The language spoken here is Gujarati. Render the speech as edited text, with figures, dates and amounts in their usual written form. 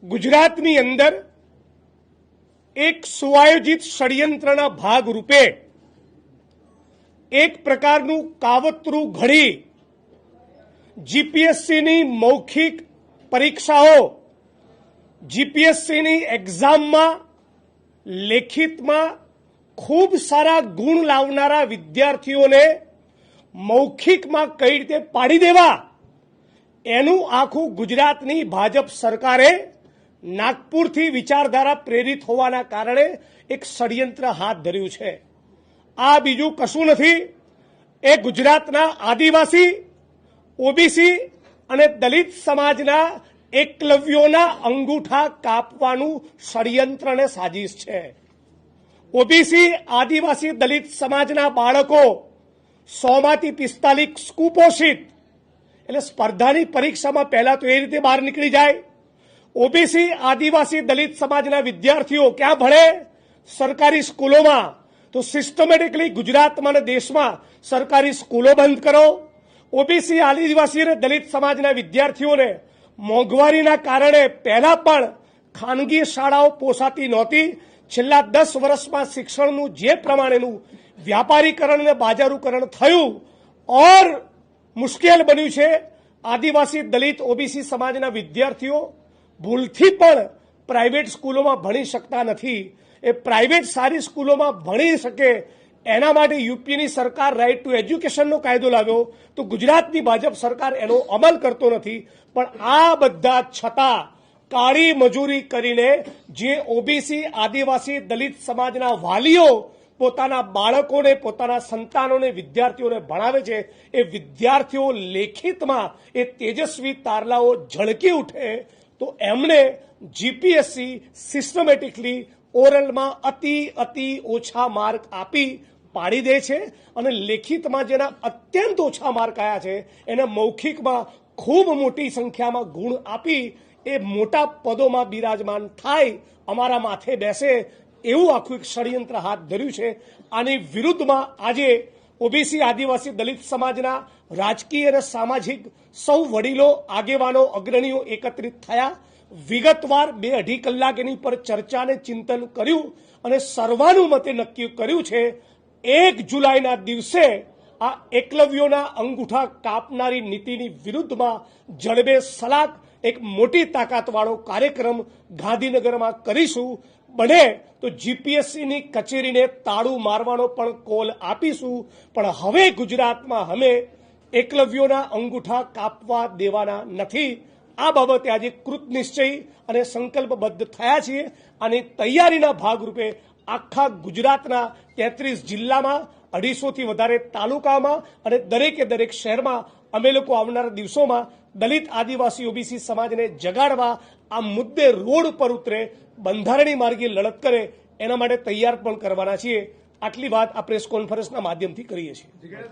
ગુજરાતની અંદર એક સુઆયોજિત ષડયંત્રના ભાગરૂપે એક પ્રકારનું કાવતરું ઘડી જીપીએસસીની મૌખિક પરીક્ષાઓ, જીપીએસસીની એક્ઝામમાં લેખિતમાં ખૂબ સારા ગુણ લાવનારા વિદ્યાર્થીઓને મૌખિકમાં કઈ રીતે પાડી દેવા, એનું આખું ગુજરાતની ભાજપ સરકારે નાગપુરથી વિચારધારા પ્રેરિત હોવાના કારણે એક ષડયંત્ર હાથ ધર્યું છે। આ બીજું કશું નથી, એ ગુજરાતના આદિવાસી, ઓબીસી અને દલિત સમાજના એકલવ્યોના અંગૂઠા કાપવાનું ષડયંત્ર અને સાજિશ છે। ઓબીસી, આદિવાસી, દલિત સમાજના બાળકો 100માંથી 45 કુપોષિત, એટલે સ્પર્ધાની પરીક્ષામાં પહેલા તો એ રીતે બહાર નીકળી જાય। ઓબીસી, આદિવાસી, દલિત સમાજના વિદ્યાર્થીઓ ક્યાં ભણે? સરકારી સ્કૂલોમાં। તો સિસ્ટમેટિકલી ગુજરાતમાં અને દેશમાં સરકારી સ્કૂલો બંધ કરો। ઓબીસી, આદિવાસી અને દલિત સમાજના વિદ્યાર્થીઓને મોંઘવારીના કારણે પહેલા પણ ખાનગી શાળાઓ પોસાતી નહોતી। છેલ્લા 10 વર્ષમાં શિક્ષણનું જે પ્રમાણેનું વ્યાપારીકરણ અને બાજારીકરણ થયું ઓર મુશ્કેલ બન્યું છે। આદિવાસી, દલિત, ઓબીસી સમાજના વિદ્યાર્થીઓ ભૂલથી પણ પ્રાઇવેટ સ્કૂલોમાં ભણી શકતા નથી। એ પ્રાઇવેટ સારી સ્કૂલોમાં ભણી શકે એના માટે યુપીની સરકાર રાઇટ ટુ એજ્યુકેશનનો કાયદો લાવ્યો, તો ગુજરાતની ભાજપ સરકાર એનો અમલ કરતો નથી। પણ આ બધા છતાં કાળી મજૂરી કરીને જે ઓબીસી, આદિવાસી, દલિત સમાજના વાલીઓ પોતાના બાળકોને, પોતાના સંતાનોને, વિદ્યાર્થીઓને ભણાવે છે, એ વિદ્યાર્થીઓ લેખિતમાં એ તેજસ્વી તારલાઓ ઝળકી ઉઠે તો એમને જીપીએસસી સિસ્ટમેટિકલી ઓરલમાં અતિ ઓછા માર્ક આપી પાડી દે છે અને લેખિતમાં જેના અત્યંત ઓછા માર્ક આવ્યા છે એને મૌખિકમાં ખૂબ મોટી સંખ્યામાં ગુણ આપી એ મોટા પદોમાં બિરાજમાન થાય, અમારા માથે બેસે, એવું આખું એક ષડયંત્ર હાથ ધર્યું છે। આની વિરુદ્ધમાં આજે ઓબીસી, આદિવાસી, દલિત સમાજના રાજકીય અને સામાજિક સૌ વડીલો, આગેવાનો, અગ્રણીઓ એકત્રિત થયા। વિગતવાર 2-2.5 કલાક એની પર ચર્ચા અને ચિંતન કર્યું અને સર્વાનુમતે નક્કી કર્યું છે 1 જુલાઈના દિવસે આ એકલવ્યોના અંગૂઠા કાપનારી નીતિની વિરુદ્ધમાં જડબે સલાક એક મોટી તાકાતવાળો કાર્યક્રમ ગાંધીનગરમાં કરીશું। બને તો જીપીએસસીની કચેરીને તાળું મારવાનો પણ કોલ આપીશું। પણ હવે ગુજરાતમાં અમે એકલવ્યોના અંગૂઠા કાપવા દેવાના નથી। આ બાબતે આજે કૃતનિશ્ચય અને સંકલ્પબદ્ધ થયા છીએ। અને તૈયારીના ભાગરૂપે આખા ગુજરાતના 33 જિલ્લામાં, 250થી વધારે તાલુકામાં અને દરેકે દરેક શહેરમાં અમે લોકો આવનારા દિવસોમાં દલિત, આદિવાસી, ઓબીસી સમાજને જગાડવા આ મુદ્દે રોડ પર ઉતરે, બંધારણીય માર્ગે લડત કરે, એના માટે તૈયાર પણ કરવાના છીએ। આટલી વાત આ પ્રેસ કોન્ફરન્સના માધ્યમથી કરીએ છીએ।